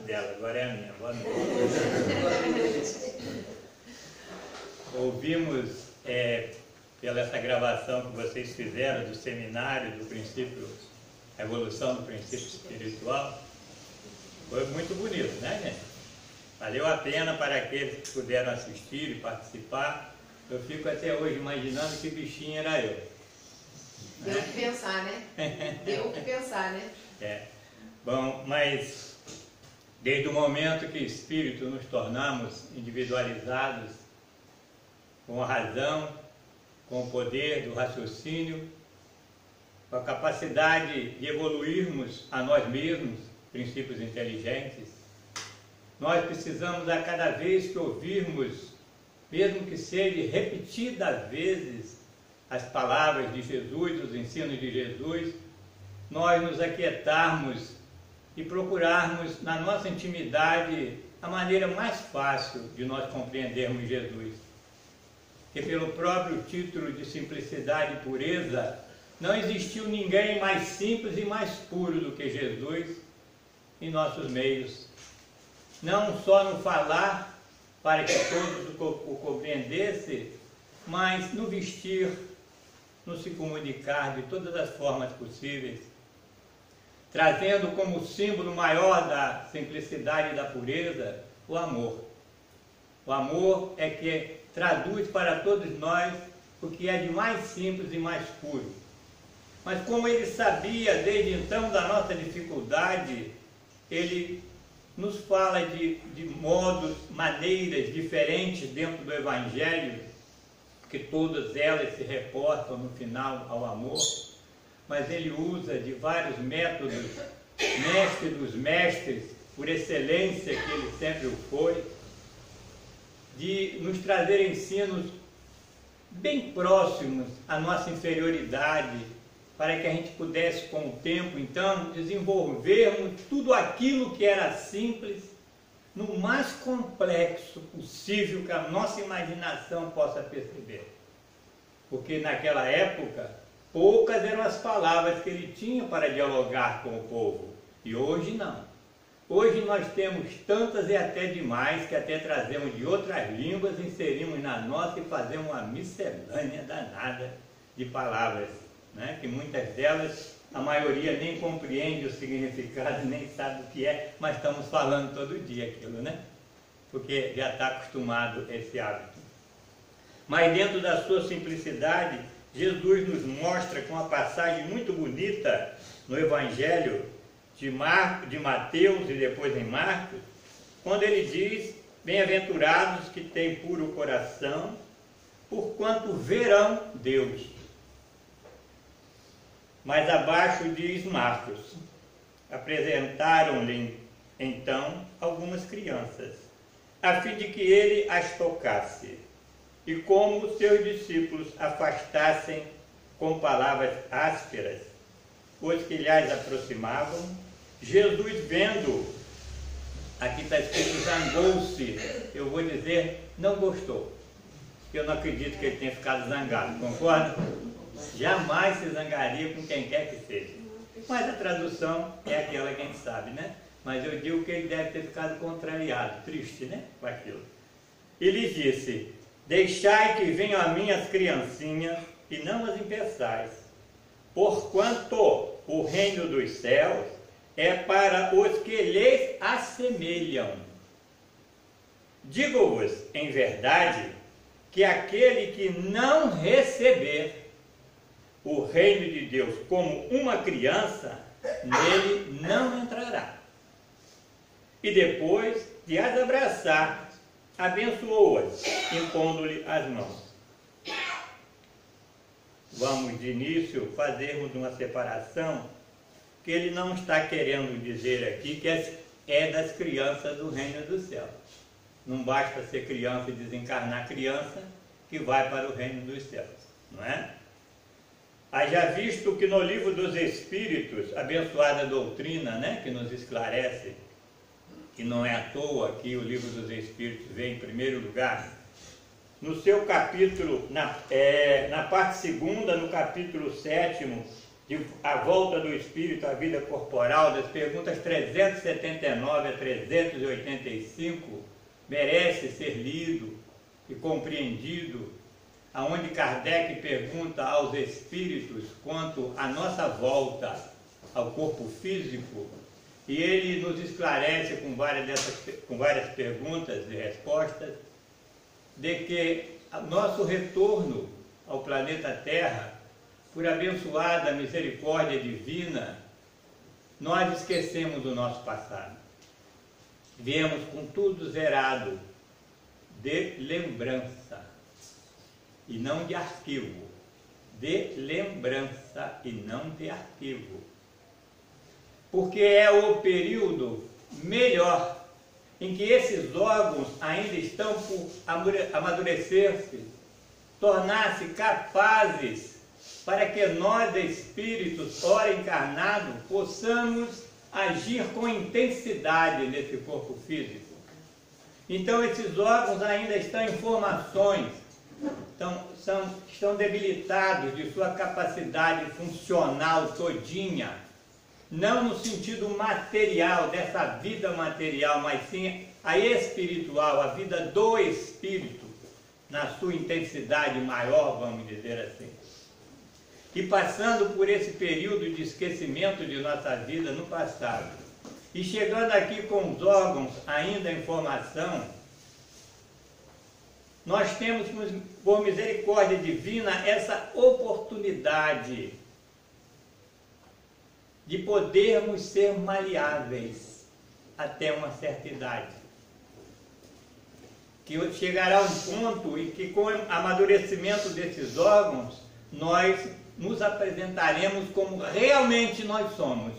dela, agora é a minha. Boa noite. Ouvimos, pela essa gravação que vocês fizeram do seminário do princípio, a evolução do princípio espiritual, foi muito bonito, né, gente? Valeu a pena para aqueles que puderam assistir e participar. Eu fico até hoje imaginando que bichinho era eu. Deu o que pensar, né? Deu o que pensar, né? Bom, mas desde o momento que espírito nos tornamos individualizados, com a razão, com o poder do raciocínio, com a capacidade de evoluirmos a nós mesmos, princípios inteligentes, nós precisamos a cada vez que ouvirmos, mesmo que seja repetidas vezes, as palavras de Jesus, os ensinos de Jesus, nós nos aquietarmos e procurarmos na nossa intimidade a maneira mais fácil de nós compreendermos Jesus. Que pelo próprio título de simplicidade e pureza, não existiu ninguém mais simples e mais puro do que Jesus em nossos meios. Não só no falar, para que todos o compreendessem, mas no vestir, no se comunicar de todas as formas possíveis, trazendo como símbolo maior da simplicidade e da pureza o amor. O amor é que traduz para todos nós o que é de mais simples e mais puro. Mas como ele sabia desde então da nossa dificuldade, ele nos fala de modos, maneiras diferentes dentro do Evangelho, que todas elas se reportam no final ao amor, mas ele usa de vários métodos, mestre dos mestres, por excelência que ele sempre o foi, de nos trazer ensinos bem próximos à nossa inferioridade, para que a gente pudesse, com o tempo, então, desenvolvermos tudo aquilo que era simples, no mais complexo possível que a nossa imaginação possa perceber. Porque naquela época, poucas eram as palavras que ele tinha para dialogar com o povo. E hoje não. Hoje nós temos tantas e até demais, que até trazemos de outras línguas, inserimos na nossa e fazemos uma miscelânea danada de palavras, né? Que muitas delas, a maioria nem compreende o significado, nem sabe o que é, mas estamos falando todo dia aquilo, né? Porque já está acostumado a esse hábito. Mas dentro da sua simplicidade, Jesus nos mostra com uma passagem muito bonita no Evangelho de Mateus e depois em Marcos, quando ele diz: bem-aventurados que têm puro coração, porquanto verão Deus. Mais abaixo diz Marcos: apresentaram-lhe então algumas crianças, a fim de que ele as tocasse, e como os seus discípulos afastassem com palavras ásperas os que lhes aproximavam, Jesus, vendo, aqui está escrito zangou-se, eu vou dizer, não gostou. Eu não acredito que ele tenha ficado zangado, concorda? Jamais se zangaria com quem quer que seja. Mas a tradução é aquela que a gente sabe, né? Mas eu digo que ele deve ter ficado contrariado, triste, né? Com aquilo. E lhes disse: deixai que venham a mim as criancinhas, e não as impeçais, porquanto o reino dos céus é para os que lhes assemelham. Digo-vos, em verdade, que aquele que não receber o reino de Deus como uma criança, nele não entrará. E depois de as abraçar, abençoou-as, impondo-lhe as mãos. Vamos de início fazermos uma separação, que ele não está querendo dizer aqui que é das crianças do reino dos céus. Não basta ser criança e desencarnar criança que vai para o reino dos céus, não é? Haja visto que no livro dos Espíritos, abençoada doutrina, né, que nos esclarece, que não é à toa que o livro dos Espíritos vem em primeiro lugar, no seu capítulo, na parte segunda, no capítulo 7º, a volta do espírito à vida corporal, das perguntas 379 a 385, merece ser lido e compreendido, aonde Kardec pergunta aos espíritos quanto à nossa volta ao corpo físico, e ele nos esclarece com várias perguntas e respostas, de que nosso retorno ao planeta Terra, por abençoada misericórdia divina, nós esquecemos do nosso passado. Viemos com tudo zerado de lembrança, e não de arquivo. De lembrança e não de arquivo. Porque é o período melhor em que esses órgãos ainda estão por amadurecer-se, tornar-se capazes para que nós, espíritos, ora encarnados, possamos agir com intensidade nesse corpo físico. Então esses órgãos ainda estão em formações, estão debilitados de sua capacidade funcional todinha, não no sentido material, dessa vida material, mas sim a espiritual, a vida do espírito, na sua intensidade maior, vamos dizer assim. E passando por esse período de esquecimento de nossa vida no passado, e chegando aqui com os órgãos ainda em formação, nós temos, por misericórdia divina, essa oportunidade de podermos ser maleáveis até uma certa idade. Que chegará um ponto em que, com o amadurecimento desses órgãos, nós nos apresentaremos como realmente nós somos.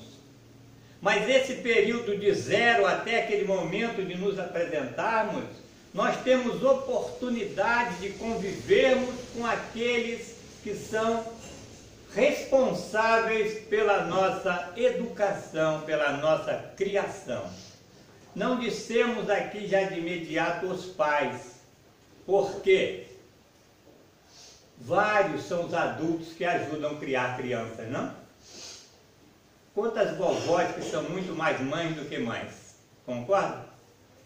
Mas esse período de 0 até aquele momento de nos apresentarmos, nós temos oportunidade de convivermos com aqueles que são responsáveis pela nossa educação, pela nossa criação. Não dissemos aqui já de imediato os pais, porque vários são os adultos que ajudam a criar crianças, não? Quantas vovós que são muito mais mães do que mães, concorda?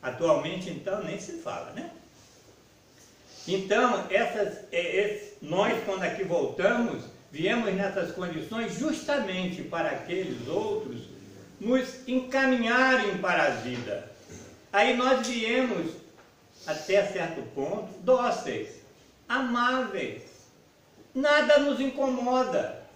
Atualmente, então, nem se fala, né? Então, nós, quando aqui voltamos, viemos nessas condições justamente para aqueles outros nos encaminharem para a vida. Aí nós viemos, até certo ponto, dóceis, amáveis. Nada nos incomoda.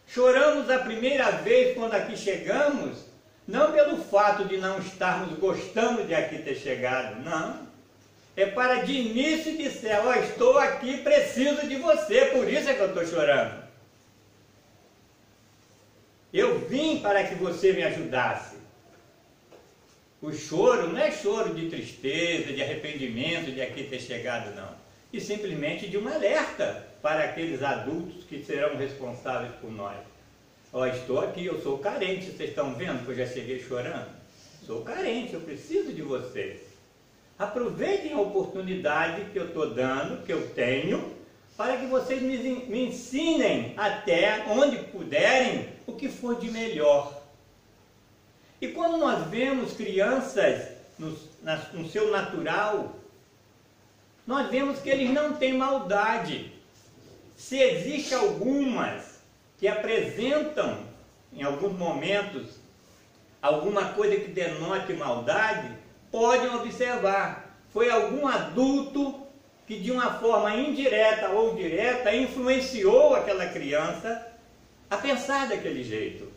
Choramos a primeira vez quando aqui chegamos, não pelo fato de não estarmos gostando de aqui ter chegado, não. É para de início dizer, ó, estou aqui, preciso de você, por isso é que eu estou chorando. Eu vim para que você me ajudasse. O choro não é choro de tristeza, de arrependimento de aqui ter chegado, não. E simplesmente de um alerta para aqueles adultos que serão responsáveis por nós. Ó, estou aqui, eu sou carente, vocês estão vendo que eu já cheguei chorando? Sou carente, eu preciso de vocês. Aproveitem a oportunidade que eu estou dando, que eu tenho, para que vocês me ensinem até onde puderem o que for de melhor. E quando nós vemos crianças no seu natural, nós vemos que eles não têm maldade. Se existe algumas que apresentam, em alguns momentos, alguma coisa que denote maldade, podem observar. Foi algum adulto que de uma forma indireta ou direta influenciou aquela criança a pensar daquele jeito.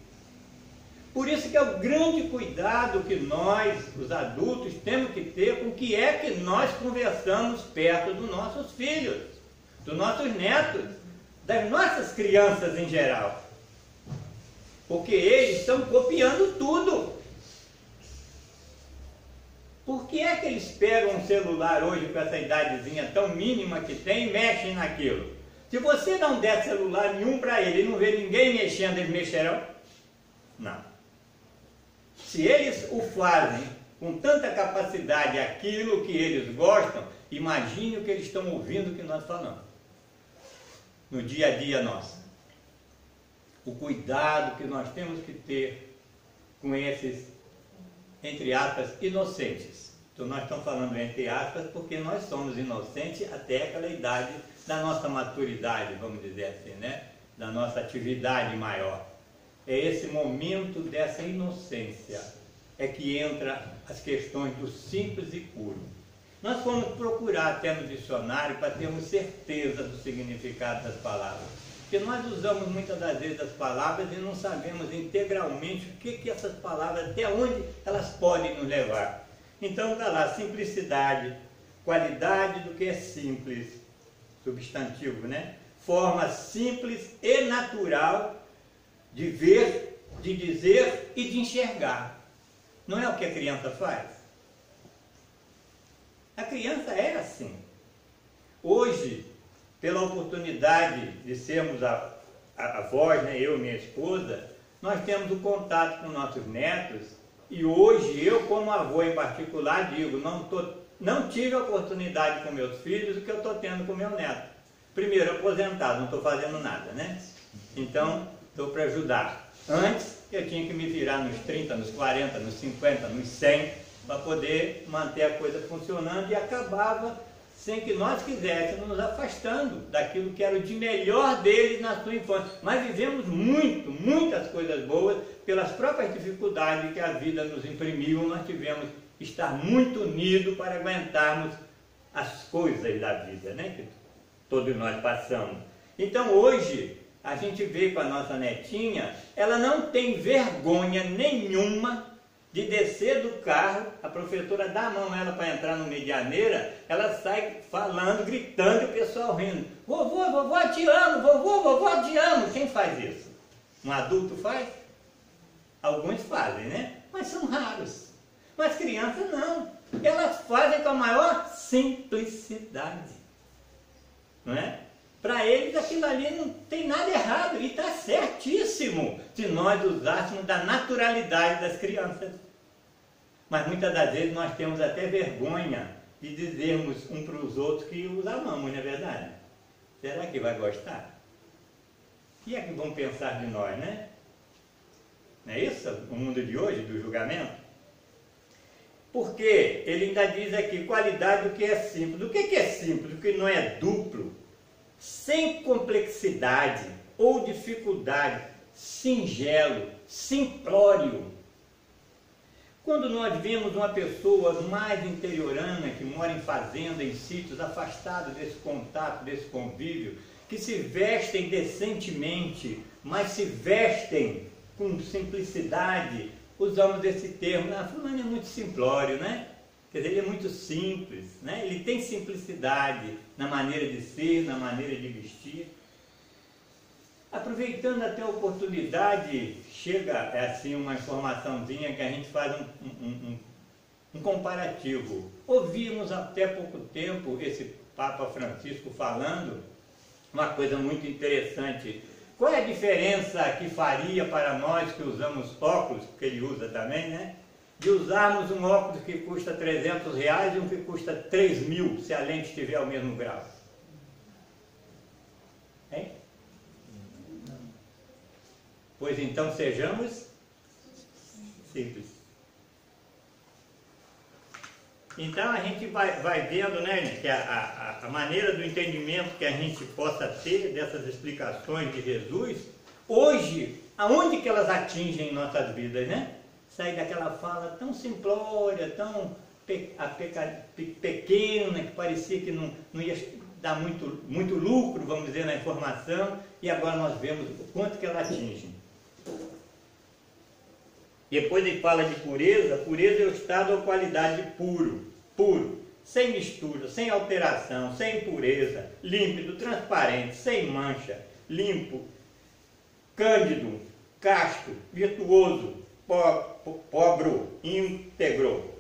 Por isso que é o grande cuidado que nós, os adultos, temos que ter com o que é que nós conversamos perto dos nossos filhos, dos nossos netos, das nossas crianças em geral. Porque eles estão copiando tudo. Por que é que eles pegam um celular hoje com essa idadezinha tão mínima que tem e mexem naquilo? Se você não der celular nenhum para ele e não vê ninguém mexendo, eles mexerão? Não. Se eles o fazem com tanta capacidade aquilo que eles gostam, imagine o que eles estão ouvindo que nós falamos no dia a dia nosso. o cuidado que nós temos que ter com esses, entre aspas, inocentes. Então nós estamos falando entre aspas porque nós somos inocentes até aquela idade da nossa maturidade, vamos dizer assim, né? Da nossa atividade maior. É esse momento dessa inocência é que entra as questões do simples e puro. Nós fomos procurar até no dicionário para termos certeza do significado das palavras. Porque nós usamos muitas das vezes as palavras e não sabemos integralmente o que essas palavras, até onde elas podem nos levar. Então está lá, simplicidade, qualidade do que é simples, substantivo, né? Forma simples e natural de ver, de dizer e de enxergar. Não é o que a criança faz? A criança é assim. Hoje, pela oportunidade de sermos avós, né, eu e minha esposa, nós temos o contato com nossos netos e hoje eu, como avô em particular, digo, não tive a oportunidade com meus filhos o que eu estou tendo com meu neto. Primeiro, aposentado, não estou fazendo nada, né? Então, estou para ajudar. Antes, eu tinha que me virar nos 30, nos 40, nos 50, nos 100, para poder manter a coisa funcionando e acabava, sem que nós quiséssemos, nos afastando daquilo que era o de melhor deles na sua infância. Mas vivemos muitas coisas boas, pelas próprias dificuldades que a vida nos imprimiu, nós tivemos que estar muito unidos para aguentarmos as coisas da vida, né? Que todos nós passamos. Então hoje, a gente vê com a nossa netinha, ela não tem vergonha nenhuma de descer do carro, a professora dá a mão a ela para entrar no Medianeira, ela sai falando, gritando e o pessoal rindo. Vovô, vovó te amo, vovô, vovó te amo. Quem faz isso? Um adulto faz? Alguns fazem, né? Mas são raros. Mas crianças não. Elas fazem com a maior simplicidade. Não é? Para eles aquilo ali não tem nada errado e está certíssimo se nós usássemos da naturalidade das crianças. Mas muitas das vezes nós temos até vergonha de dizermos um para os outros que os amamos, não é verdade? Será que vai gostar? E é que vão pensar de nós, né? Não é isso o mundo de hoje, do julgamento? Porque ele ainda diz aqui, qualidade do que é simples. Do que é simples? Do que não é duplo, sem complexidade ou dificuldade, singelo, simplório. Quando nós vemos uma pessoa mais interiorana, que mora em fazenda, em sítios, afastados desse contato, desse convívio, que se vestem decentemente, mas se vestem com simplicidade, usamos esse termo, fulano é muito simplório, né? Quer dizer, ele é muito simples, né? Ele tem simplicidade na maneira de ser, na maneira de vestir. Aproveitando até a oportunidade, chega assim uma informaçãozinha que a gente faz um comparativo. Ouvimos até pouco tempo esse Papa Francisco falando uma coisa muito interessante. Qual é a diferença que faria para nós que usamos óculos, que ele usa também, né? De usarmos um óculos que custa R$300 e um que custa 3.000, se a lente estiver ao mesmo grau? Hein? Pois então sejamos simples. Então a gente vai vendo, né, que a maneira do entendimento que a gente possa ter dessas explicações de Jesus, hoje, aonde que elas atingem nossas vidas, né? Sair daquela fala tão simplória, tão pequena, que parecia que não ia dar muito lucro, vamos dizer, na informação, e agora nós vemos o quanto que ela atinge. Depois ele fala de pureza. Pureza é o estado ou qualidade de puro, sem mistura, sem alteração, sem impureza, límpido, transparente, sem mancha, limpo, cândido, casto, virtuoso, pobre, íntegro,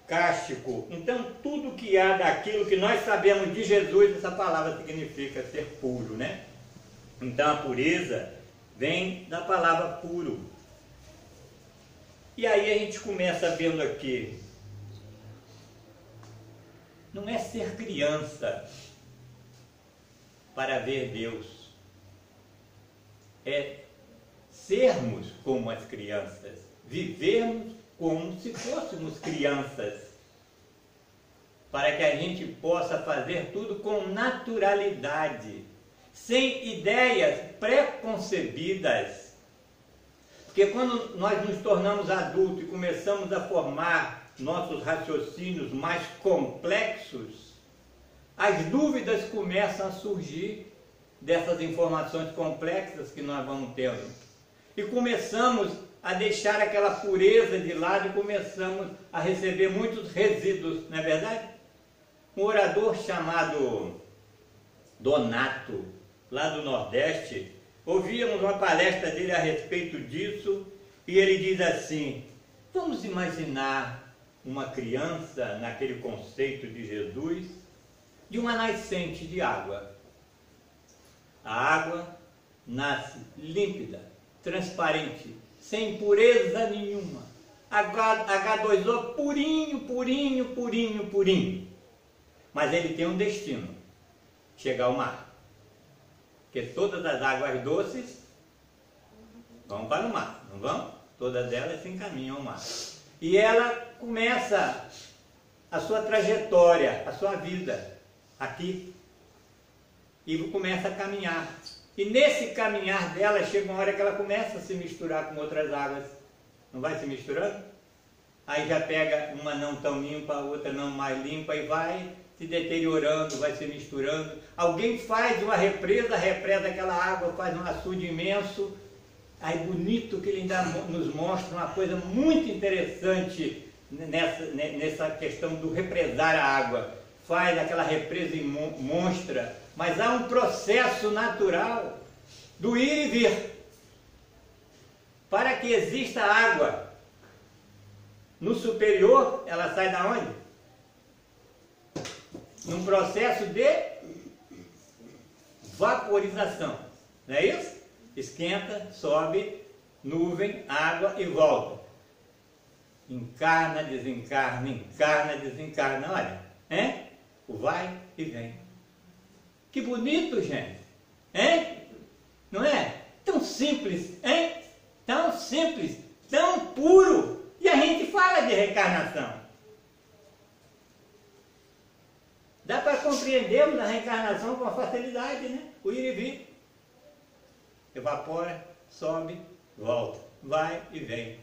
cástico. Então tudo que há daquilo que nós sabemos de Jesus, essa palavra significa ser puro, né? Então a pureza vem da palavra puro. E aí a gente começa vendo aqui, não é ser criança para ver Deus. é sermos como as crianças, vivermos como se fôssemos crianças, para que a gente possa fazer tudo com naturalidade, sem ideias preconcebidas. Porque quando nós nos tornamos adultos e começamos a formar nossos raciocínios mais complexos, as dúvidas começam a surgir dessas informações complexas que nós vamos tendo. E começamos a deixar aquela pureza de lado e começamos a receber muitos resíduos, não é verdade? Um orador chamado Donato, lá do Nordeste, ouvíamos uma palestra dele a respeito disso, e ele diz assim: vamos imaginar uma criança, naquele conceito de Jesus, de uma nascente de água. A água nasce límpida, transparente, sem impureza nenhuma. H2O purinho, purinho, purinho, purinho. Mas ele tem um destino: chegar ao mar. Porque todas as águas doces vão para o mar, não vão? Todas elas se encaminham ao mar. E ela começa a sua trajetória, a sua vida aqui. E começa a caminhar. E nesse caminhar dela, chega uma hora que ela começa a se misturar com outras águas. Não vai se misturando? Aí já pega uma não tão limpa, a outra não mais limpa, e vai se deteriorando, vai se misturando. Alguém faz uma represa, represa aquela água, faz um açude imenso. Aí bonito que ele ainda nos mostra uma coisa muito interessante nessa questão do represar a água. Faz aquela represa monstra, mas há um processo natural do ir e vir. Para que exista água no superior, ela sai da onde? Num processo de vaporização, não é isso? Esquenta, sobe, nuvem, água e volta. Encarna, desencarna, olha, hein? O vai e vem. Que bonito, gente, hein? Não é? Tão simples, hein? Tão simples, tão puro. E a gente fala de reencarnação. Dá para compreendermos a reencarnação com facilidade, né? O ir e vir. Evapora, sobe, volta, vai e vem.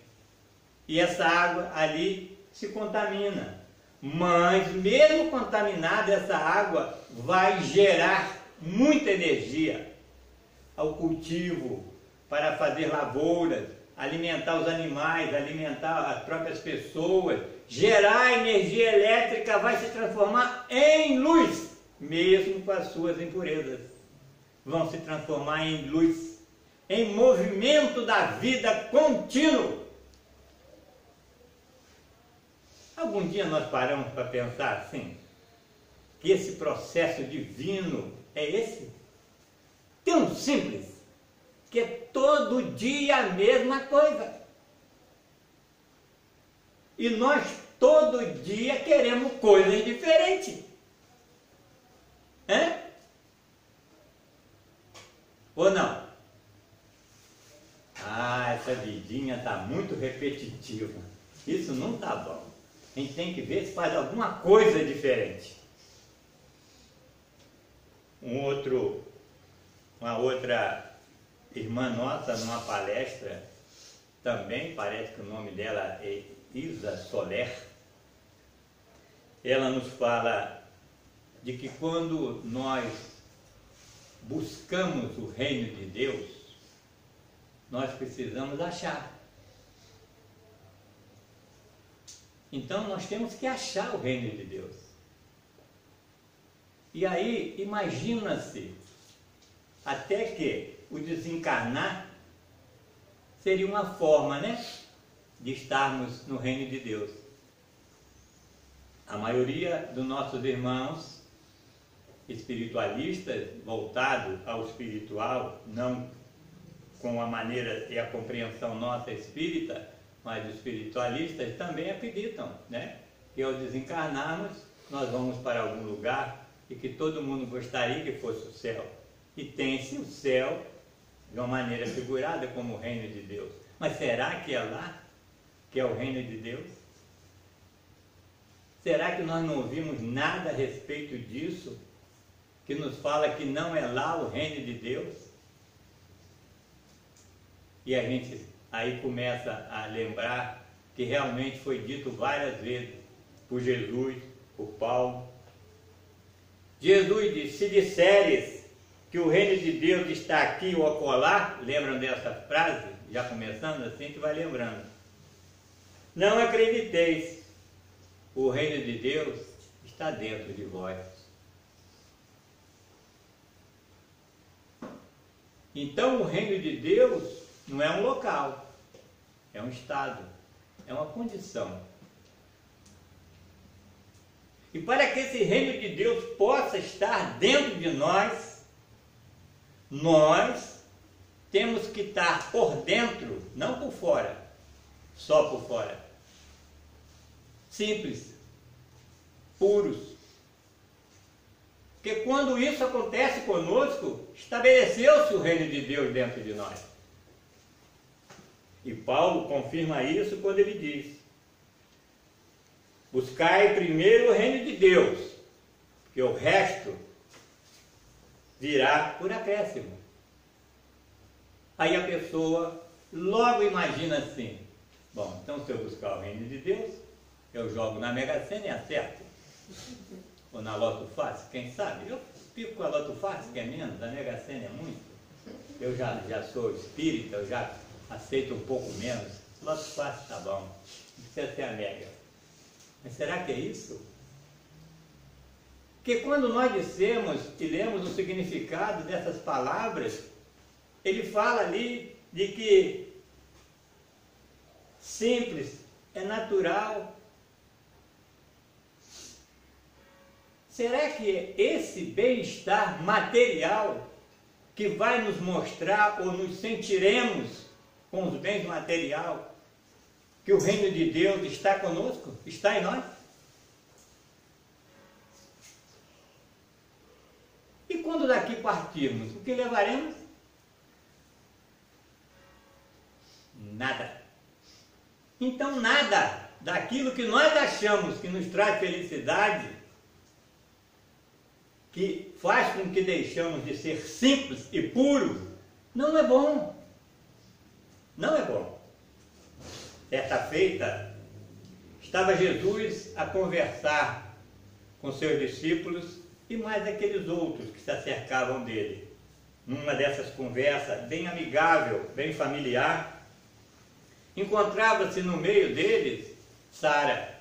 E essa água ali se contamina. Mas mesmo contaminada, essa água vai gerar muita energia ao cultivo, para fazer lavouras, alimentar os animais, alimentar as próprias pessoas, gerar energia elétrica, vai se transformar em luz, mesmo com as suas impurezas. Vão se transformar em luz, em movimento da vida contínuo. Algum dia nós paramos para pensar assim, que esse processo divino é esse? Tão simples, que é todo dia a mesma coisa. E nós todo dia queremos coisas diferentes. Hein? Ou não? Ah, essa vidinha está muito repetitiva. Isso não está bom. A gente tem que ver se faz alguma coisa diferente. Uma outra irmã nossa, numa palestra, também parece que o nome dela é Isa Soler, ela nos fala de que quando nós buscamos o reino de Deus, nós precisamos achar. Então nós temos que achar o reino de Deus. E aí, imagina-se, até que o desencarnar seria uma forma, né, de estarmos no reino de Deus. A maioria dos nossos irmãos espiritualistas, voltados ao espiritual, não com a maneira e a compreensão nossa espírita, mas os espiritualistas também acreditam, né, que ao desencarnarmos nós vamos para algum lugar e que todo mundo gostaria que fosse o céu. E tem-se o céu de uma maneira figurada como o reino de Deus. Mas será que é lá que é o reino de Deus? Será que nós não ouvimos nada a respeito disso, que nos fala que não é lá o reino de Deus? E a gente aí começa a lembrar que realmente foi dito várias vezes por Jesus, por Paulo. Jesus disse: se disseres que o reino de Deus está aqui ou acolá, lembram dessa frase? Já começando assim, que vai lembrando. Não acrediteis, o reino de Deus está dentro de vós. Então o reino de Deus não é um local, é um estado, é uma condição. E para que esse reino de Deus possa estar dentro de nós, nós temos que estar por dentro, não por fora, só por fora. Simples, puros. Porque quando isso acontece conosco, estabeleceu-se o reino de Deus dentro de nós. E Paulo confirma isso quando ele diz: buscai primeiro o reino de Deus, porque o resto virá por acréscimo. Aí a pessoa logo imagina assim: bom, então se eu buscar o reino de Deus, eu jogo na Mega Sena e acerto. Ou na Loto Fácil, quem sabe? Eu fico com a Loto Fácil, que é menos, a Mega Sena é muito. Eu já sou espírita, eu já aceito um pouco menos. Loto Fácil tá bom, não precisa ser a Mega. Mas será que é isso? Porque quando nós dissemos e lemos o significado dessas palavras, ele fala ali de que simples, é natural. Será que é esse bem-estar material que vai nos mostrar ou nos sentiremos com os bens material que o reino de Deus está conosco, está em nós? E quando daqui partirmos, o que levaremos? Nada. Então nada daquilo que nós achamos que nos traz felicidade, que faz com que deixamos de ser simples e puro, não é bom. Não é bom. Certa feita, estava Jesus a conversar com seus discípulos e mais aqueles outros que se acercavam dele. Numa dessas conversas bem amigável, bem familiar, encontrava-se no meio deles Sara,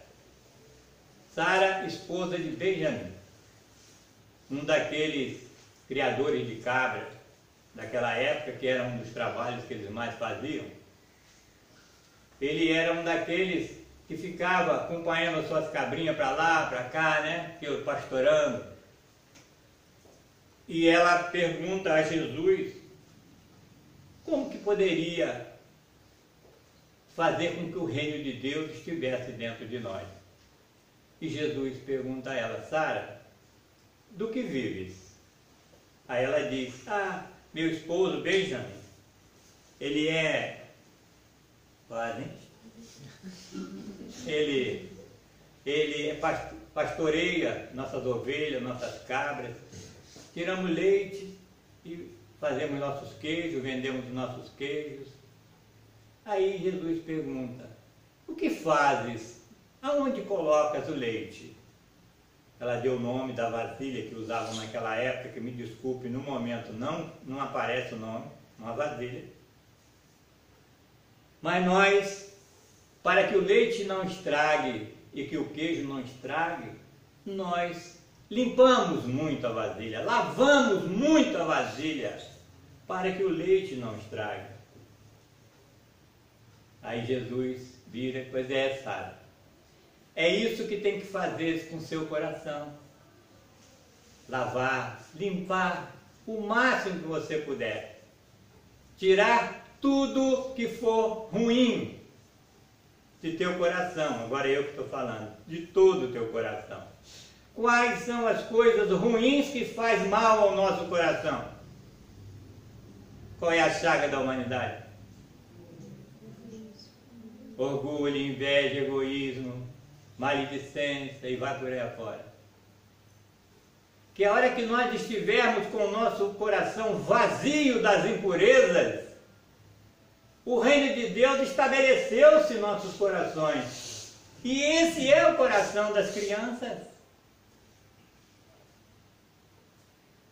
esposa de Benjamim, um daqueles criadores de cabras daquela época, que era um dos trabalhos que eles mais faziam. Ele era um daqueles que ficava acompanhando as suas cabrinhas para lá, para cá, né, pastorando. E ela pergunta a Jesus como que poderia fazer com que o reino de Deus estivesse dentro de nós. E Jesus pergunta a ela: Sara, do que vives? Aí ela diz: meu esposo Benjamim, ele é quase, ele pastoreia nossas ovelhas, nossas cabras, tiramos leite e fazemos nossos queijos, vendemos os nossos queijos. Aí Jesus pergunta: o que fazes? Aonde colocas o leite? Ela deu o nome da vasilha que usavam naquela época, que me desculpe, no momento não aparece o nome, uma vasilha. Mas nós, para que o leite não estrague e que o queijo não estrague, nós limpamos muito a vasilha, lavamos muito a vasilha, para que o leite não estrague. Aí Jesus vira: pois é, Sara, é isso que tem que fazer com seu coração. Lavar, limpar o máximo que você puder. Tirar tudo que for ruim de teu coração. Agora eu que estou falando, de todo o teu coração. Quais são as coisas ruins que faz mal ao nosso coração? Qual é a chaga da humanidade? Orgulho, inveja, egoísmo, maledicência e vai por aí afora. Que a hora que nós estivermos com o nosso coração vazio das impurezas, o reino de Deus estabeleceu-se em nossos corações. E esse é o coração das crianças.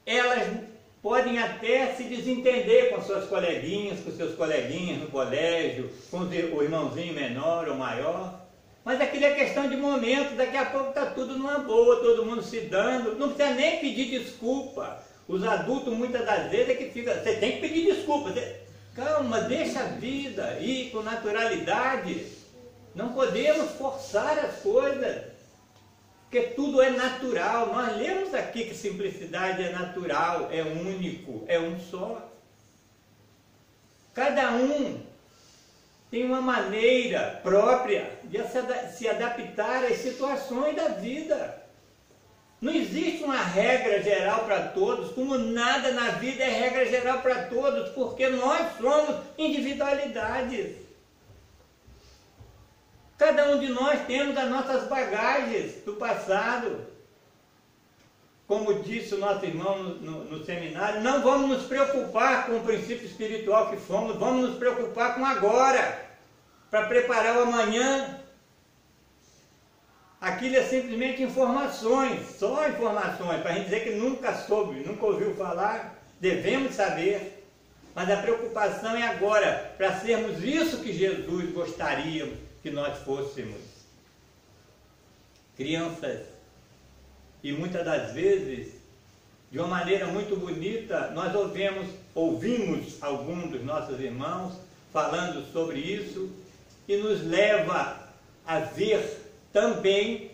Elas podem até se desentender com suas coleguinhas, com seus coleguinhas no colégio, com o irmãozinho menor ou maior. Mas aquilo é questão de momento, daqui a pouco está tudo numa boa, todo mundo se dando, não precisa nem pedir desculpa. Os adultos muitas das vezes é que fica, você tem que pedir desculpa. Calma, deixa a vida ir com naturalidade. Não podemos forçar as coisas, porque tudo é natural. Nós lemos aqui que simplicidade é natural, é único, é um só. Cada um tem uma maneira própria de se adaptar às situações da vida. Não existe uma regra geral para todos, como nada na vida é regra geral para todos, porque nós somos individualidades. Cada um de nós temos as nossas bagagens do passado. Como disse o nosso irmão no seminário, não vamos nos preocupar com o princípio espiritual que fomos, vamos nos preocupar com agora, para preparar o amanhã. Aquilo é simplesmente informações, só informações, para a gente dizer que nunca soube, nunca ouviu falar, devemos saber. Mas a preocupação é agora, para sermos isso que Jesus gostaria que nós fôssemos. Crianças. E muitas das vezes, de uma maneira muito bonita, nós ouvimos alguns dos nossos irmãos falando sobre isso, e nos leva a ver também,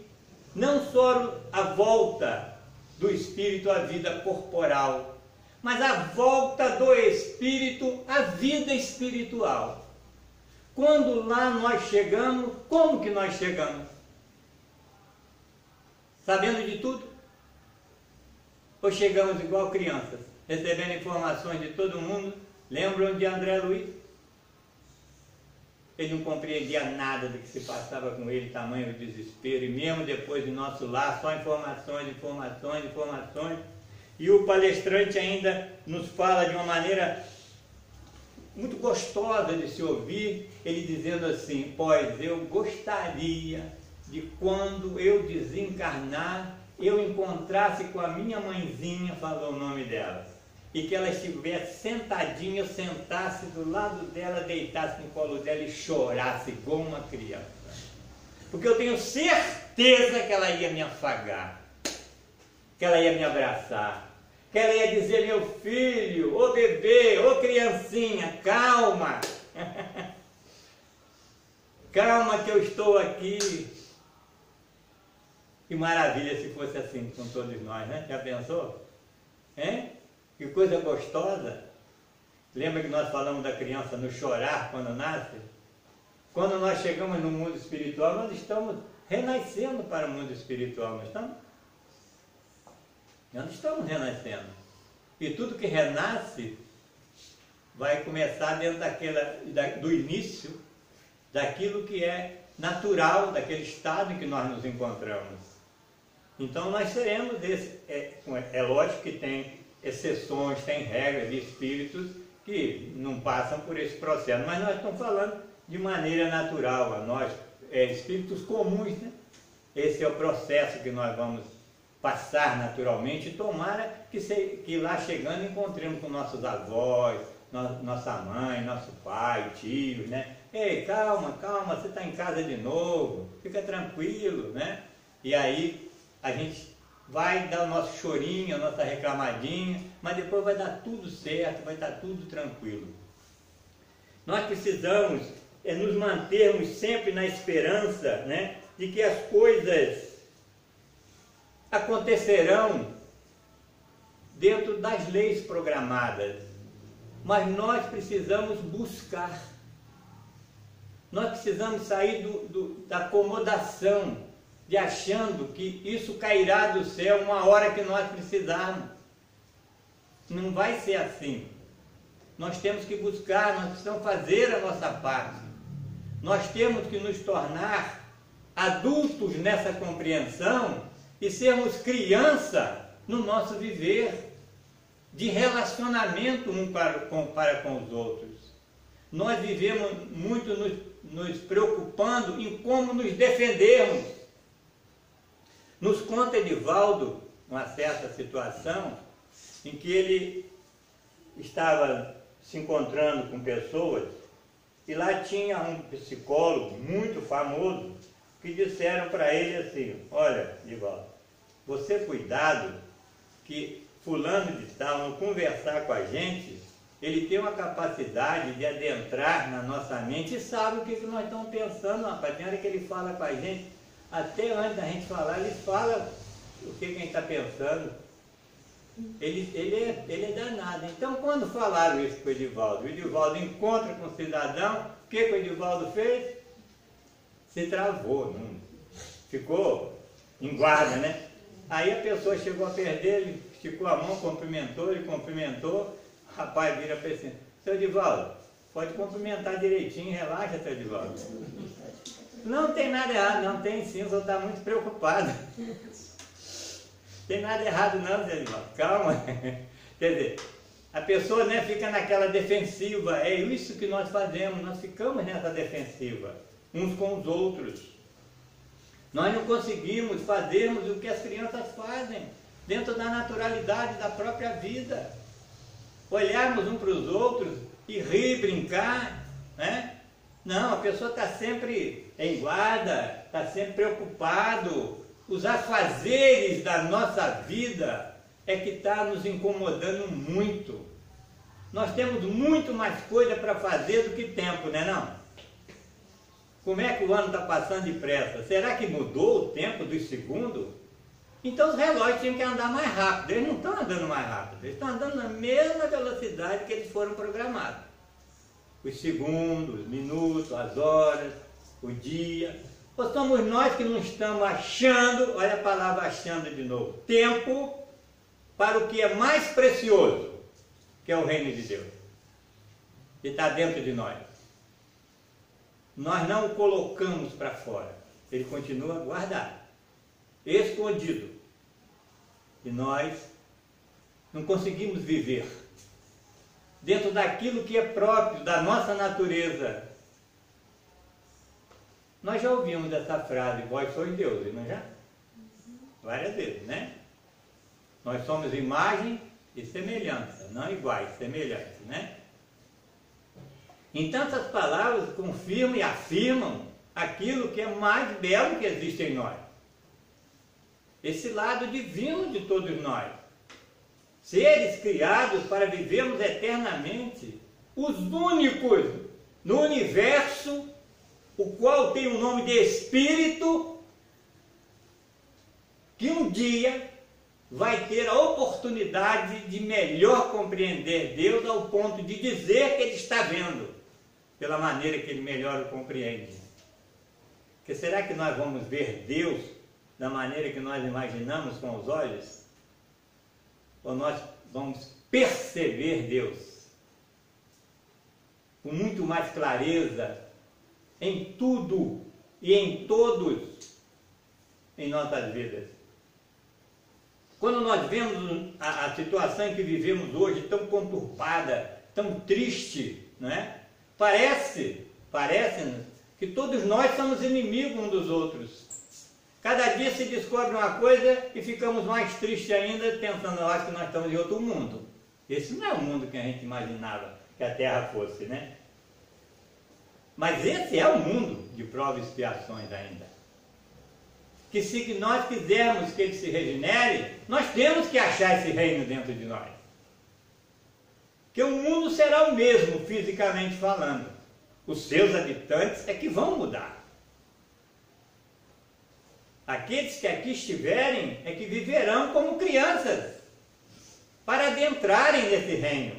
não só a volta do espírito à vida corporal, mas a volta do espírito à vida espiritual. Quando lá nós chegamos, como que nós chegamos? Sabendo de tudo? Ou chegamos igual crianças, recebendo informações de todo mundo? Lembram de André Luiz? Ele não compreendia nada do que se passava com ele, tamanho do desespero, e mesmo depois do nosso lar, só informações, informações, informações. E o palestrante ainda nos fala de uma maneira muito gostosa de se ouvir, ele dizendo assim: pois eu gostaria de quando eu desencarnar, eu encontrasse com a minha mãezinha, falou o nome dela, e que ela estivesse sentadinha, eu sentasse do lado dela, deitasse no colo dela e chorasse igual uma criança. Porque eu tenho certeza que ela ia me afagar, que ela ia me abraçar, que ela ia dizer: meu filho, ô bebê, ô criancinha, calma, calma que eu estou aqui. Que maravilha se fosse assim com todos nós, né? Já pensou? Hein? Que coisa gostosa. Lembra que nós falamos da criança no chorar quando nasce? Quando nós chegamos no mundo espiritual, nós estamos renascendo para o mundo espiritual, não estamos? Nós estamos renascendo. E tudo que renasce vai começar dentro do início, daquilo que é natural, daquele estado em que nós nos encontramos. Então nós seremos é lógico que tem exceções, tem regras de espíritos que não passam por esse processo, mas nós estamos falando de maneira natural, a nós, espíritos comuns, né? Esse é o processo que nós vamos passar naturalmente, e tomara que lá chegando encontremos com nossos avós, nossa mãe, nosso pai, tios, né? Ei, calma, calma, você está em casa de novo, fica tranquilo, né? E aí a gente vai dar o nosso chorinho, a nossa reclamadinha, mas depois vai dar tudo certo, vai estar tudo tranquilo. Nós precisamos nos mantermos sempre na esperança, né, de que as coisas acontecerão dentro das leis programadas, mas nós precisamos buscar. Nós precisamos sair da acomodação, de achando que isso cairá do céu uma hora que nós precisarmos. Não vai ser assim. nós temos que buscar, nós precisamos fazer a nossa parte. Nós temos que nos tornar adultos nessa compreensão e sermos criança no nosso viver, de relacionamento um para com os outros. Nós vivemos muito nos preocupando em como nos defendermos. Nos conta Edivaldo uma certa situação em que ele estava se encontrando com pessoas e lá tinha um psicólogo muito famoso que disseram para ele assim: olha, Edivaldo, você cuidado que fulano de tal, ao conversar com a gente, ele tem uma capacidade de adentrar na nossa mente e sabe o que nós estamos pensando, rapaz. Tem hora que ele fala com a gente, até antes da gente falar, ele fala o que a gente está pensando. Ele é danado. Então, quando falaram isso com o Edivaldo encontra com o cidadão, o que o Edivaldo fez? Se travou, não? Ficou em guarda, né? Aí a pessoa chegou a perder, ele esticou a mão, cumprimentou, ele cumprimentou, o rapaz vira para ele assim: seu Edivaldo, pode cumprimentar direitinho, relaxa, seu Edivaldo. Não tem nada errado, não tem sim, só está muito preocupado. Tem nada errado não, seu Edivaldo, calma. Quer dizer, a pessoa, né, fica naquela defensiva, é isso que nós fazemos, nós ficamos nessa defensiva, uns com os outros. Nós não conseguimos fazermos o que as crianças fazem, dentro da naturalidade da própria vida. Olharmos uns para os outros e rir, brincar, né? Não, a pessoa está sempre em guarda, está sempre preocupado. Os afazeres da nossa vida é que está nos incomodando muito. Nós temos muito mais coisa para fazer do que tempo, né não? Como é que o ano está passando depressa? Será que mudou o tempo dos segundos? Então os relógios tinham que andar mais rápido. Eles não estão andando mais rápido, eles estão andando na mesma velocidade que eles foram programados. Os segundos, os minutos, as horas, o dia. Ou somos nós que não estamos achando, olha a palavra achando de novo, tempo para o que é mais precioso, que é o reino de Deus, que está dentro de nós. Nós não o colocamos para fora, ele continua guardado, escondido. E nós não conseguimos viver dentro daquilo que é próprio da nossa natureza. Nós já ouvimos essa frase, vós sois deuses, não é já? Várias vezes, né? Nós somos imagem e semelhança, não iguais, semelhantes, né? Então essas palavras confirmam e afirmam aquilo que é mais belo que existe em nós. Esse lado divino de todos nós. Seres criados para vivermos eternamente, os únicos no universo, o qual tem o nome de Espírito, que um dia vai ter a oportunidade de melhor compreender Deus ao ponto de dizer que Ele está vendo, pela maneira que Ele melhor o compreende. Porque será que nós vamos ver Deus da maneira que nós imaginamos com os olhos? Ou nós vamos perceber Deus com muito mais clareza em tudo e em todos em nossas vidas? Quando nós vemos a situação em que vivemos hoje, tão conturbada, tão triste, não é? Parece-nos que todos nós somos inimigos uns dos outros. Cada dia se descobre uma coisa e ficamos mais tristes ainda, pensando, eu acho que nós estamos em outro mundo. Esse não é o mundo que a gente imaginava que a Terra fosse, né? Mas esse é o mundo de provas e expiações ainda. Que se nós quisermos que ele se regenere, nós temos que achar esse reino dentro de nós. Que o mundo será o mesmo, fisicamente falando. Os seus habitantes é que vão mudar. Aqueles que aqui estiverem é que viverão como crianças, para adentrarem nesse reino.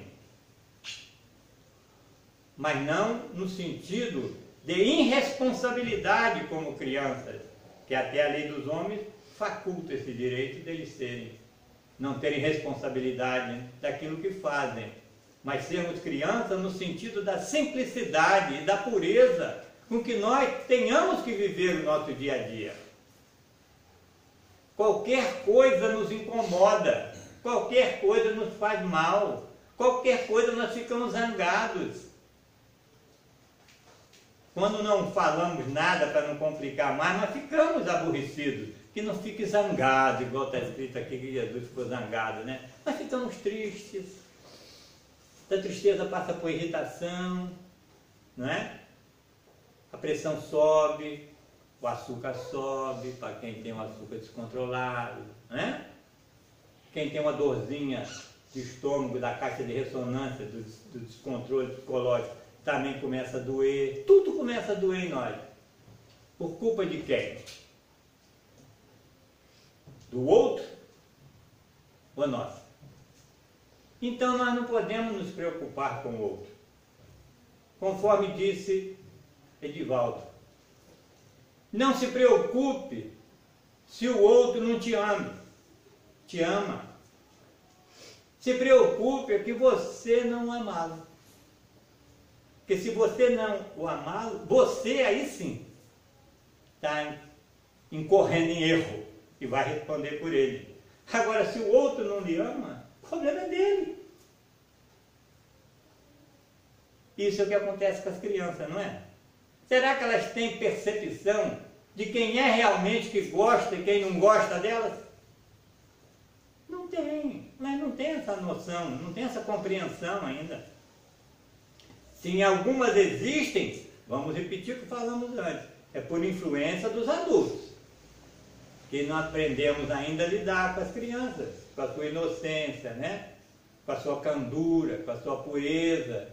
Mas não no sentido de irresponsabilidade como crianças, que até a lei dos homens faculta esse direito deles não terem responsabilidade daquilo que fazem, mas sermos crianças no sentido da simplicidade e da pureza com que nós tenhamos que viver o nosso dia a dia. Qualquer coisa nos incomoda, qualquer coisa nos faz mal, qualquer coisa nós ficamos zangados. Quando não falamos nada para não complicar mais, nós ficamos aborrecidos. Que não fique zangado, igual está escrito aqui que Jesus ficou zangado, né? Nós ficamos tristes. A tristeza passa por irritação, não é? A pressão sobe, o açúcar sobe, para quem tem um açúcar descontrolado, né? Quem tem uma dorzinha de estômago, da caixa de ressonância, do descontrole psicológico, também começa a doer. Tudo começa a doer em nós. Por culpa de quem? Do outro ou nossa? Então nós não podemos nos preocupar com o outro. Conforme disse Edivaldo, não se preocupe se o outro não te ama. Te ama. Se preocupe é que você não amá-lo. Porque se você não o amá-lo, você aí sim está incorrendo em erro e vai responder por ele. Agora, se o outro não lhe ama, o problema é dele. Isso é o que acontece com as crianças, não é? Será que elas têm percepção de quem é realmente que gosta e quem não gosta delas? Não tem. Mas não tem essa noção, não tem essa compreensão ainda. Se algumas existem, vamos repetir o que falamos antes, é por influência dos adultos, que não aprendemos ainda a lidar com as crianças, com a sua inocência, né? Com a sua candura, com a sua pureza.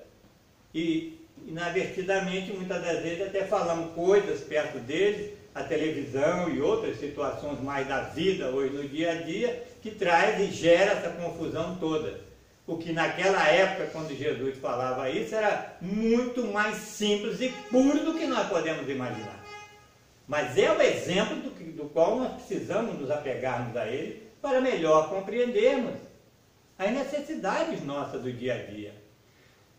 E inadvertidamente, muitas das vezes, até falamos coisas perto deles, a televisão e outras situações mais da vida, hoje no dia a dia, que traz e gera essa confusão toda. Porque naquela época, quando Jesus falava isso, era muito mais simples e puro do que nós podemos imaginar. Mas é o exemplo do qual nós precisamos nos apegarmos a ele para melhor compreendermos as necessidades nossas do dia a dia.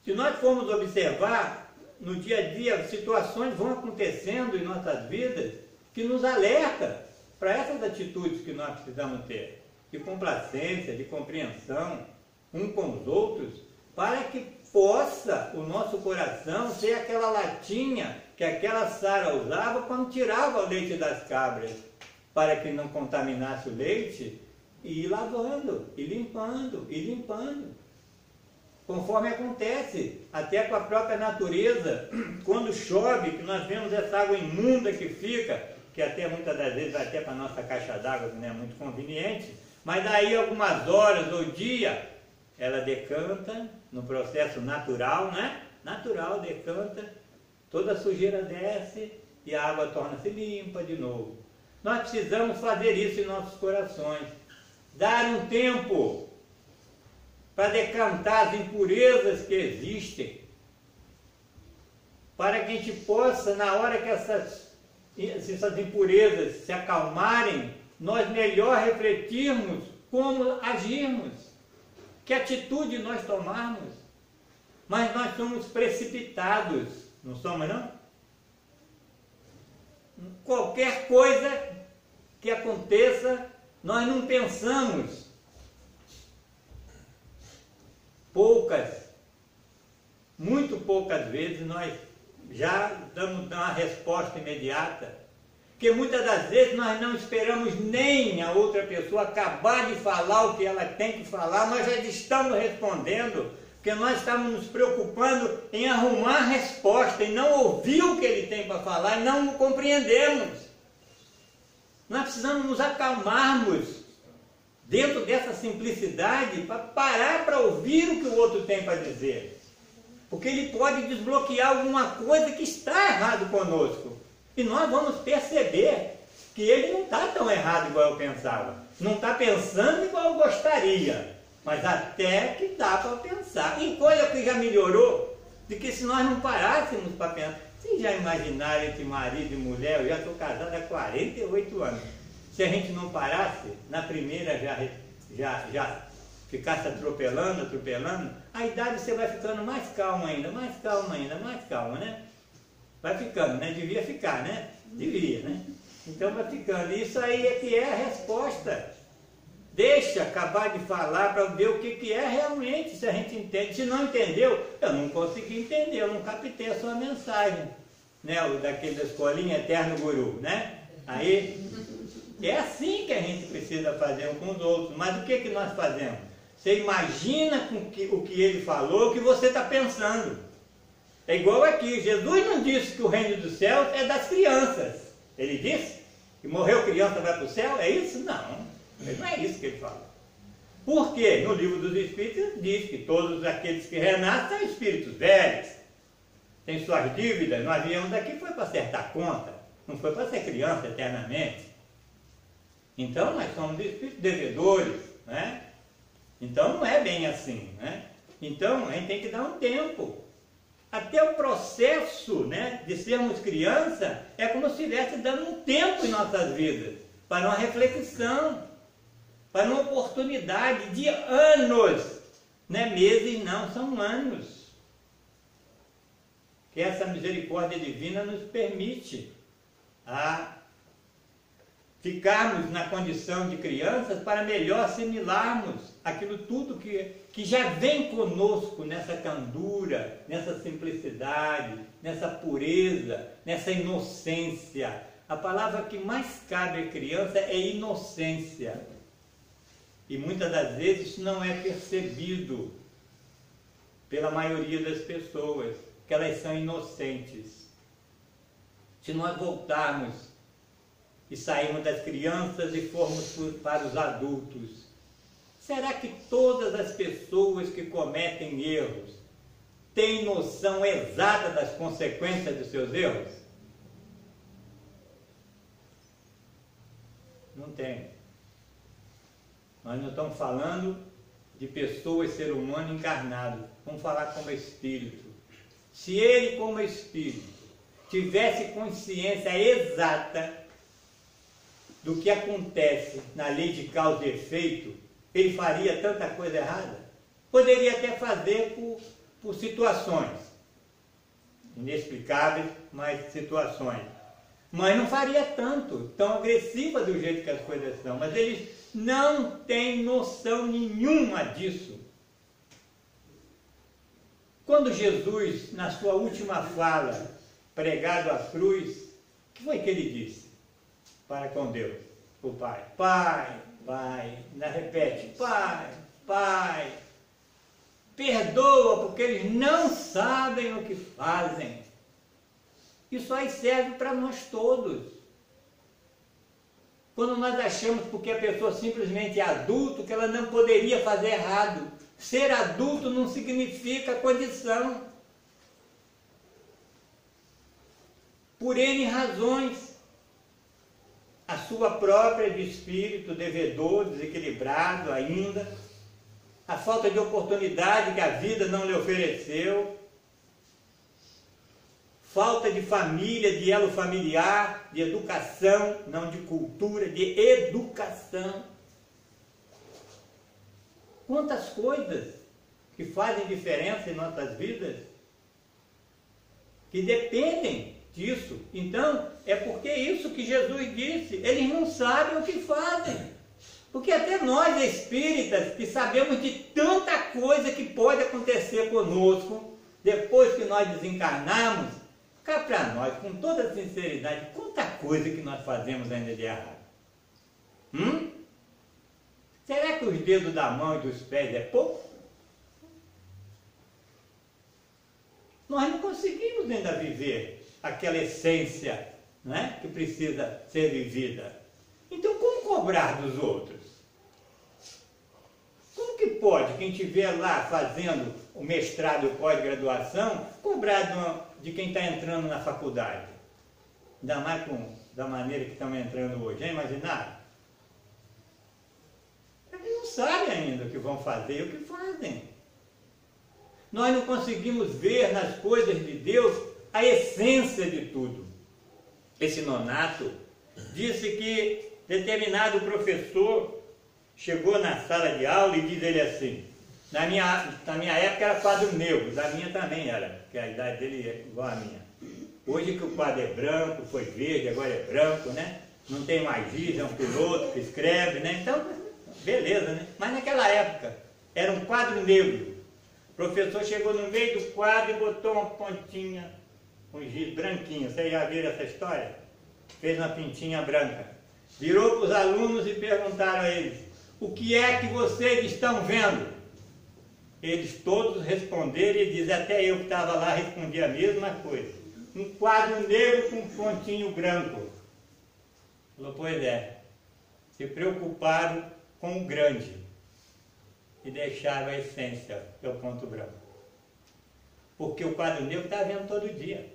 Se nós formos observar, no dia a dia, situações vão acontecendo em nossas vidas que nos alertam para essas atitudes que nós precisamos ter, de complacência, de compreensão, um com os outros, para que possa o nosso coração ser aquela latinha que aquela Sara usava quando tirava o leite das cabras, para que não contaminasse o leite, e ir lavando, e limpando, e limpando. Conforme acontece até com a própria natureza, quando chove, que nós vemos essa água imunda que fica, que até muitas das vezes vai até para a nossa caixa d'água, que não é muito conveniente, mas daí algumas horas ou dia, ela decanta, no processo natural, né? Natural, decanta, toda a sujeira desce e a água torna-se limpa de novo. Nós precisamos fazer isso em nossos corações, dar um tempo para decantar as impurezas que existem, para que a gente possa, na hora que essas impurezas se acalmarem, nós melhor refletirmos como agirmos, que atitude nós tomarmos. Mas nós somos precipitados, não somos não? Qualquer coisa que aconteça, nós não pensamos. Muito poucas vezes nós já damos uma resposta imediata, porque muitas das vezes nós não esperamos nem a outra pessoa acabar de falar o que ela tem que falar, nós já estamos respondendo, porque nós estamos nos preocupando em arrumar a resposta, em não ouvir o que ele tem para falar e não o compreendemos. Nós precisamos nos acalmarmos dentro dessa simplicidade para parar para ouvir o que o outro tem para dizer. Porque ele pode desbloquear alguma coisa que está errado conosco. E nós vamos perceber que ele não está tão errado igual eu pensava. Não está pensando igual eu gostaria. Mas até que dá para pensar. E olha que já melhorou, de que se nós não parássemos para pensar. Vocês já imaginaram entre marido e mulher? Eu já estou casado há 48 anos. Se a gente não parasse, na primeira já ficasse atropelando, a idade você vai ficando mais calmo ainda, mais calma, né? Vai ficando, né? Devia ficar, né? Devia, né? Então vai ficando. Isso aí é que é a resposta. Deixa acabar de falar para ver o que é realmente, se a gente entende. Se não entendeu, eu não consegui entender, eu não captei a sua mensagem, né? O daquele da escolinha Eterno Guru, né? Aí, é assim que a gente precisa fazer um com os outros. Mas o que nós fazemos? Você imagina o que ele falou, o que você está pensando. É igual aqui, Jesus não disse que o reino dos céus é das crianças. Ele disse que morreu criança vai para o céu? É isso? Não. Não é isso que ele fala. Por quê? No livro dos Espíritos diz que todos aqueles que renascem são espíritos velhos, têm suas dívidas. Nós viemos daqui foi para acertar conta, não foi para ser criança eternamente. Então nós somos espíritos devedores, né? Então não é bem assim, né? Então a gente tem que dar um tempo. Até o processo, né, de sermos criança é como se estivesse dando um tempo em nossas vidas para uma reflexão, para uma oportunidade de anos, não é meses não, são anos, que essa misericórdia divina nos permite a ficarmos na condição de crianças para melhor assimilarmos aquilo tudo que já vem conosco nessa candura, nessa simplicidade, nessa pureza, nessa inocência. A palavra que mais cabe à criança é inocência. E muitas das vezes isso não é percebido pela maioria das pessoas, que elas são inocentes. Se nós voltarmos e sairmos das crianças e formos para os adultos, será que todas as pessoas que cometem erros têm noção exata das consequências dos seus erros? Não tem. Nós não estamos falando de pessoas, ser humano encarnado. Vamos falar como espírito. Se ele, como espírito, tivesse consciência exata do que acontece na lei de causa e efeito, ele faria tanta coisa errada? Poderia até fazer por situações inexplicáveis, mas situações. Mas não faria tanto, tão agressiva do jeito que as coisas são. Mas eles não têm noção nenhuma disso. Quando Jesus, na sua última fala, pregado à cruz, o que foi que ele disse para com Deus, o Pai? Pai, Pai, ainda repete, Pai, Pai, perdoa porque eles não sabem o que fazem. Isso aí serve para nós todos. Quando nós achamos porque a pessoa simplesmente é adulto, que ela não poderia fazer errado. Ser adulto não significa condição. Por N razões. A sua própria de espírito devedor, desequilibrado ainda. A falta de oportunidade que a vida não lhe ofereceu. Falta de família, de elo familiar, de educação, não de cultura, de educação. Quantas coisas que fazem diferença em nossas vidas, que dependem disso. Então, é porque isso que Jesus disse, eles não sabem o que fazem. Porque até nós espíritas, que sabemos de tanta coisa que pode acontecer conosco, depois que nós desencarnarmos, cá para nós, com toda sinceridade, quanta coisa que nós fazemos ainda de errado. Será que os dedos da mão e dos pés é pouco? Nós não conseguimos ainda viver aquela essência, né, que precisa ser vivida. Então, como cobrar dos outros? Como que pode, quem estiver lá fazendo o mestrado ou pós-graduação, cobrar de quem está entrando na faculdade? Ainda mais da maneira que estão entrando hoje, já imaginaram? Eles não sabem ainda o que vão fazer e o que fazem. Nós não conseguimos ver nas coisas de Deus a essência de tudo. Esse Nonato disse que determinado professor chegou na sala de aula e diz ele assim, na minha época era quadro negro, da minha também era, porque a idade dele é igual à minha. Hoje que o quadro é branco, foi verde, agora é branco, né? Não tem mais giz, é um piloto que escreve, né? Então, beleza, né? Mas naquela época era um quadro negro. O professor chegou no meio do quadro e botou uma pontinha, um giz branquinho. Vocês já viram essa história? Fez uma pintinha branca. Virou para os alunos e perguntaram a eles, o que é que vocês estão vendo? Eles todos responderam e dizem, até eu que estava lá respondi a mesma coisa. Um quadro negro com um pontinho branco. Falou, pois é, se preocuparam com o grande e deixaram a essência, que é o ponto branco. Porque o quadro negro está vendo todo dia.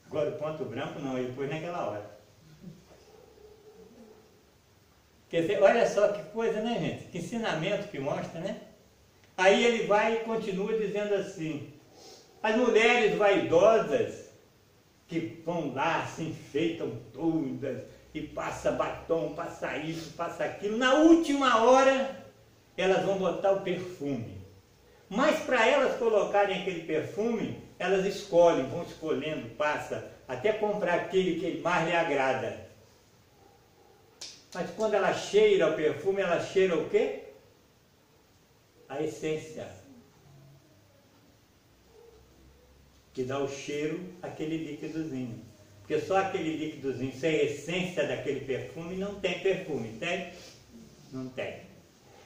Agora o ponto branco não, ele pôs naquela hora. Quer dizer, olha só que coisa, né, gente? Que ensinamento que mostra, né? Aí ele vai e continua dizendo assim, as mulheres vaidosas que vão lá, se enfeitam todas, e passa batom, passa isso, passa aquilo, na última hora elas vão botar o perfume. Mas para elas colocarem aquele perfume, elas escolhem, vão escolhendo, passa, até comprar aquele que mais lhe agrada. Mas quando ela cheira o perfume, ela cheira o quê? A essência. Que dá o cheiro àquele líquidozinho. Porque só aquele líquidozinho, sem a essência daquele perfume, não tem perfume, tem? Não tem.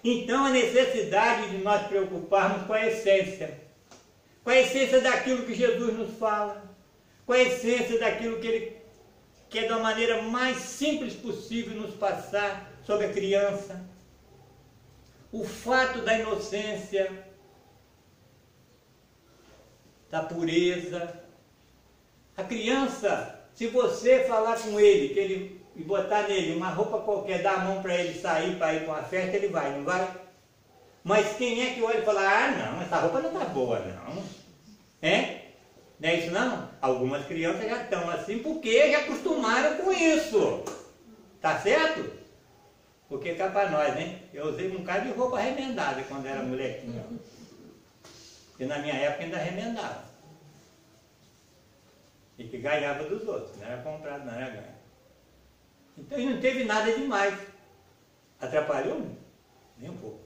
Então a necessidade de nós preocuparmos com a essência. Com a essência daquilo que Jesus nos fala. Com a essência daquilo que Ele quer da maneira mais simples possível nos passar sobre a criança. O fato da inocência, da pureza. A criança, se você falar com ele, e botar nele uma roupa qualquer, dar a mão para ele sair, para ir para uma festa, ele vai, não vai? Mas quem é que olha e fala, ah não, essa roupa não está boa não. É? Não é isso não? Algumas crianças já estão assim porque já acostumaram com isso. Tá certo? Porque cá para nós, né? Eu usei um bocado de roupa remendada quando era molequinho. E na minha época ainda remendava. E que ganhava dos outros, não era comprado, não era ganho. Então não teve nada demais. Atrapalhou? Nem um pouco.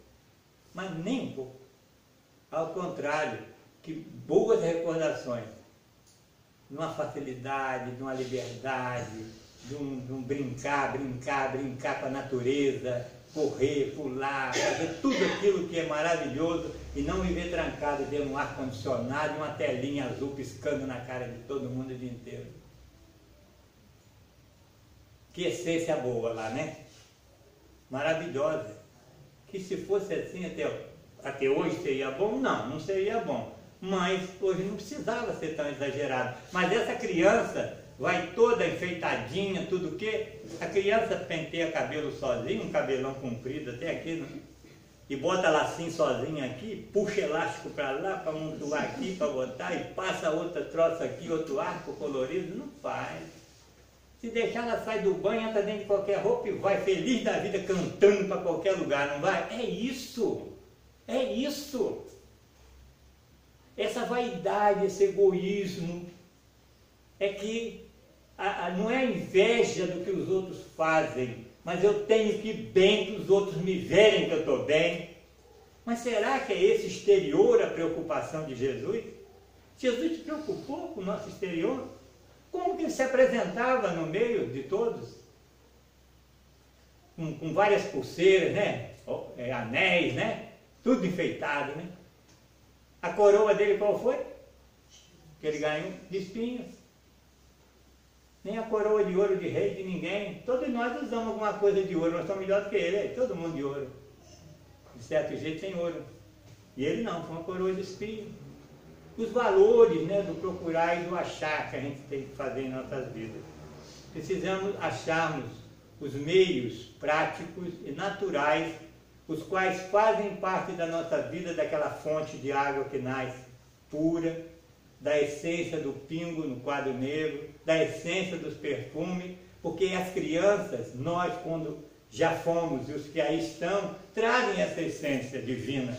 Mas nem um pouco. Ao contrário, que boas recordações. De uma facilidade, de uma liberdade, de um brincar com a natureza, correr, pular, fazer tudo aquilo que é maravilhoso e não viver trancado dentro de um ar-condicionado e uma telinha azul piscando na cara de todo mundo o dia inteiro. Que essência boa lá, né? Maravilhosa. Que se fosse assim até hoje seria bom? Não, não seria bom. Mas hoje não precisava ser tão exagerado. Mas essa criança vai toda enfeitadinha, tudo o quê? A criança penteia cabelo sozinho, um cabelão comprido até aqui, não? E bota lacinho sozinha aqui, puxa elástico para lá, para montuar aqui, para botar, e passa outra troça aqui, outro arco colorido, não faz. Se deixar, ela sai do banho, entra dentro de qualquer roupa e vai feliz da vida, cantando para qualquer lugar, não vai? É isso! É isso! Essa vaidade, esse egoísmo, é que não é a inveja do que os outros fazem, mas eu tenho que ir bem, que os outros me verem que eu estou bem. Mas será que é esse exterior a preocupação de Jesus? Jesus se preocupou com o nosso exterior? Como que ele se apresentava no meio de todos? Com várias pulseiras, né? Anéis, né? Tudo enfeitado, né? A coroa dele qual foi? Que ele ganhou de espinhos. Nem a coroa de ouro de rei de ninguém. Todos nós usamos alguma coisa de ouro, nós somos melhor do que ele, todo mundo de ouro. De certo jeito tem ouro. E ele não, foi uma coroa de espinho. Os valores, né, do procurar e do achar que a gente tem que fazer em nossas vidas. Precisamos acharmos os meios práticos e naturais, os quais fazem parte da nossa vida, daquela fonte de água que nasce pura, da essência do pingo no quadro negro, da essência dos perfumes, porque as crianças, nós quando já fomos e os que aí estão trazem essa essência divina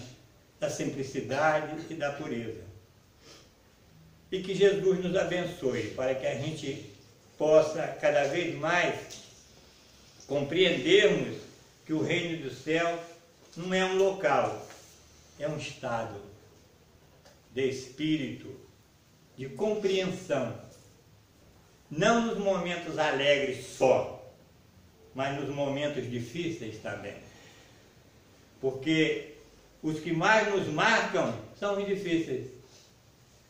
da simplicidade e da pureza. E que Jesus nos abençoe para que a gente possa cada vez mais compreendermos que o reino do céu não é um local, é um estado de espírito, de compreensão, não nos momentos alegres só, mas nos momentos difíceis também. Porque os que mais nos marcam são os difíceis.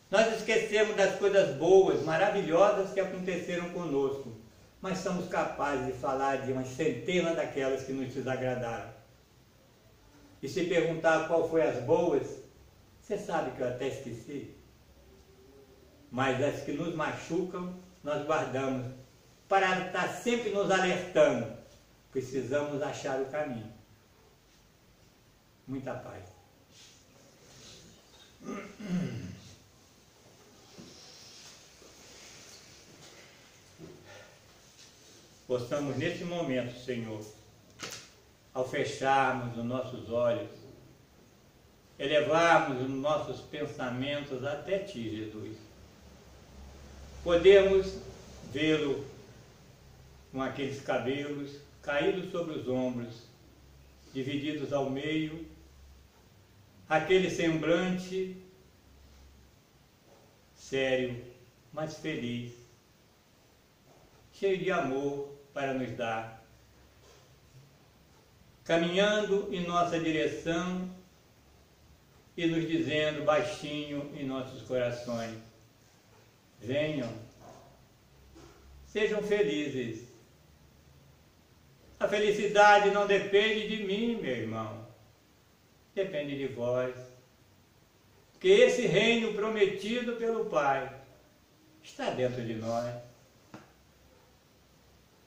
Nós esquecemos das coisas boas, maravilhosas que aconteceram conosco, mas somos capazes de falar de umas centenas daquelas que nos desagradaram. E se perguntar qual foi as boas, você sabe que eu até esqueci. Mas as que nos machucam, nós guardamos para estar sempre nos alertando. Precisamos achar o caminho. Muita paz. Possamos nesse momento, Senhor, ao fecharmos os nossos olhos, elevarmos os nossos pensamentos até Ti, Jesus. Podemos vê-lo com aqueles cabelos caídos sobre os ombros, divididos ao meio, aquele semblante sério, mas feliz, cheio de amor para nos dar, caminhando em nossa direção e nos dizendo baixinho em nossos corações: venham, sejam felizes. A felicidade não depende de mim, meu irmão, depende de vós. Que esse reino prometido pelo Pai está dentro de nós.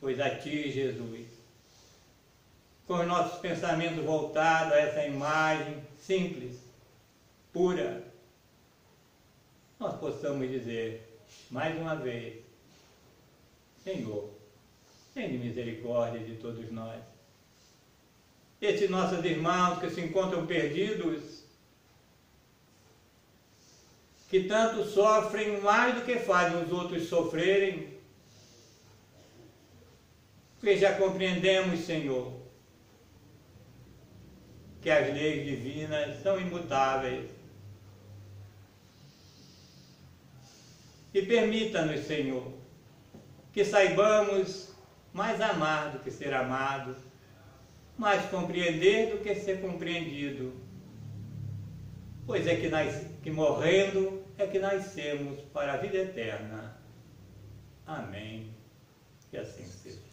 Pois a Ti, Jesus, com os nossos pensamentos voltados a essa imagem simples, pura, nós possamos dizer, mais uma vez: Senhor, tenha misericórdia de todos nós. Esses nossos irmãos que se encontram perdidos, que tanto sofrem mais do que fazem os outros sofrerem, porque já compreendemos, Senhor, que as leis divinas são imutáveis. E permita-nos, Senhor, que saibamos mais amar do que ser amado, mais compreender do que ser compreendido, pois é que morrendo é que nascemos para a vida eterna. Amém. Que assim seja.